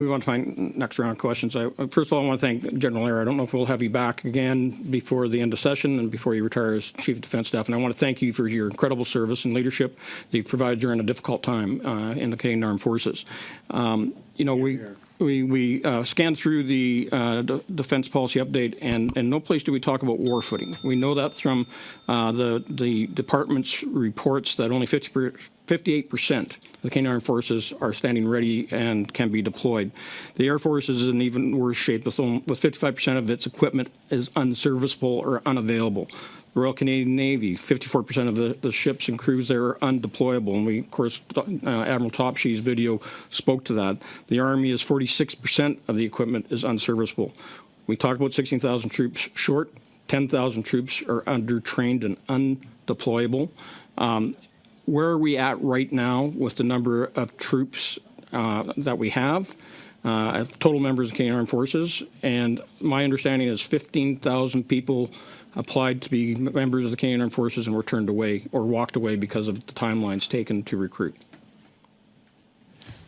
Move on to my next round of questions. First of all, I want to thank General Eyre. I don't know if we'll have you back again before the end of session and before you retire as Chief of Defence Staff. And I want to thank you for your incredible service and leadership that you've provided during a difficult time in the Canadian Armed Forces. We scanned through the defense policy update, and no place do we talk about war footing. We know that from the department's reports that only 58% of the Canadian Armed Forces are standing ready and can be deployed. The Air Force is in even worse shape with 55% of its equipment is unserviceable or unavailable. The Royal Canadian Navy, 54% of the ships and crews there are undeployable. And we, of course, Admiral Topshee's video spoke to that. The Army is 46% of the equipment is unserviceable. We talked about 16,000 troops short. 10,000 troops are under-trained and undeployable. Where are we at right now with the number of troops that we have? Total members of the Canadian Armed Forces, and my understanding is 15,000 people applied to be members of the Canadian Armed Forces and were turned away or walked away because of the timelines taken to recruit.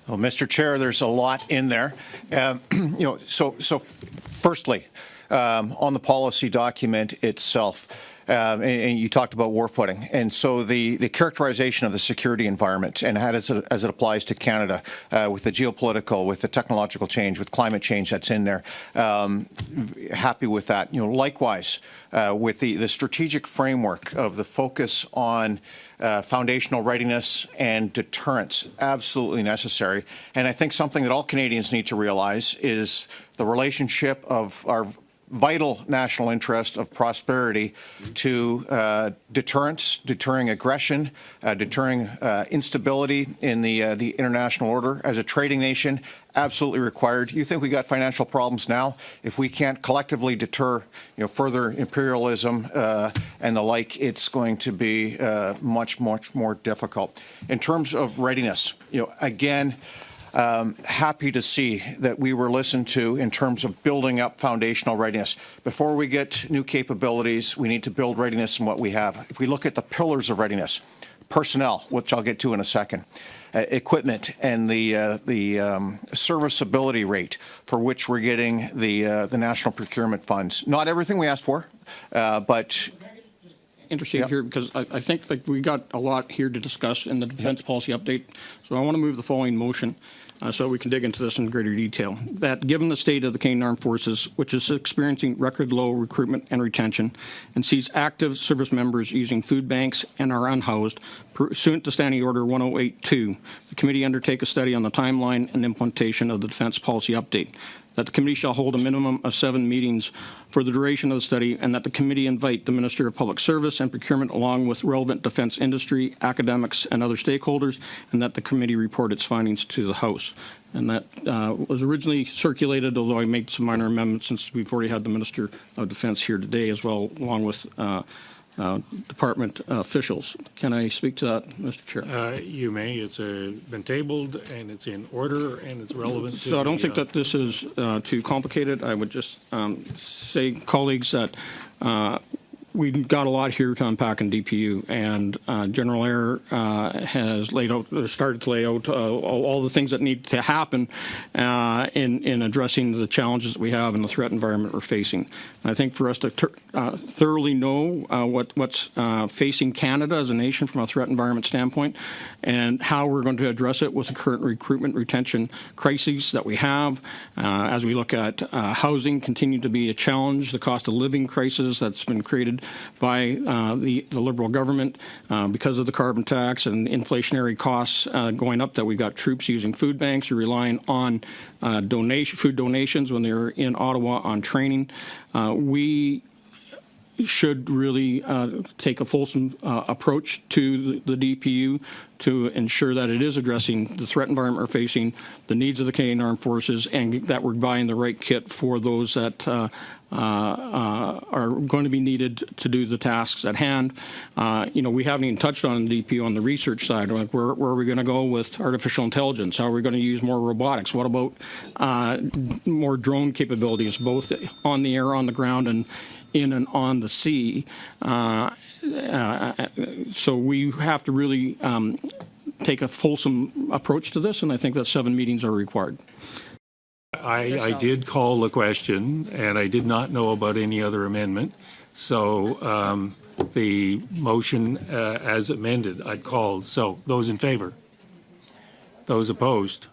Well, Mr. Chair, there's a lot in there. So firstly, on the policy document itself, and you talked about war footing, and so the characterization of the security environment and how as it applies to Canada with the geopolitical, with the technological change, with climate change that's in there, happy with that. Likewise, with the strategic framework of the focus on foundational readiness and deterrence, absolutely necessary. And I think something that all Canadians need to realize is the relationship of our vital national interest of prosperity to deterrence, deterring aggression, deterring instability in the international order. As a trading nation, absolutely required. You think we got financial problems now? If we can't collectively deter, further imperialism and the like, it's going to be much more difficult. In terms of readiness, again, happy to see that we were listened to in terms of building up foundational readiness. Before we get new capabilities, we need to build readiness in what we have. If we look at the pillars of readiness, personnel, which I'll get to in a second, equipment, and the serviceability rate for which we're getting the national procurement funds. Not everything we asked for, but interesting here because I think that we got a lot here to discuss in the defense policy update. So I want to move the following motion so we can dig into this in greater detail. That given the state of the Canadian Armed Forces, which is experiencing record low recruitment and retention and sees active service members using food banks and are unhoused, pursuant to Standing Order 1082, the committee undertake a study on the timeline and implementation of the defense policy update. That the committee shall hold a minimum of 7 meetings for the duration of the study, and that the committee invite the Minister of Public Service and Procurement along with relevant defense industry, academics, and other stakeholders, and that the committee report its findings to the House. And that was originally circulated, although I made some minor amendments since we've already had the Minister of Defense here today as well, along with department officials. Can I speak to that, Mr. Chair? You may. It's been tabled, and it's in order, and it's relevant. So I don't think that this is too complicated. I would just say, colleagues, that we've got a lot here to unpack in DPU, and General Eyre has started to lay out all the things that need to happen in addressing the challenges that we have and the threat environment we're facing. And I think for us to thoroughly know what's facing Canada as a nation from a threat environment standpoint and how we're going to address it with the current recruitment retention crises that we have, as we look at housing continue to be a challenge, the cost of living crisis that's been created by the Liberal government because of the carbon tax and inflationary costs going up, that we've got troops using food banks who are relying on food donations when they're in Ottawa on training. We should really take a fulsome approach to the DPU to ensure that it is addressing the threat environment we're facing, the needs of the Canadian Armed Forces, and that we're buying the right kit for those that are going to be needed to do the tasks at hand. We haven't even touched on the DPU on the research side. Like where are we going to go with artificial intelligence? How are we going to use more robotics? What about more drone capabilities, both on the air, on the ground, and in and on the sea? So we have to really take a fulsome approach to this, and I think that 7 meetings are required. I did call the question, and I did not know about any other amendment. So the motion as amended, I'd called. So those in favor? Those opposed?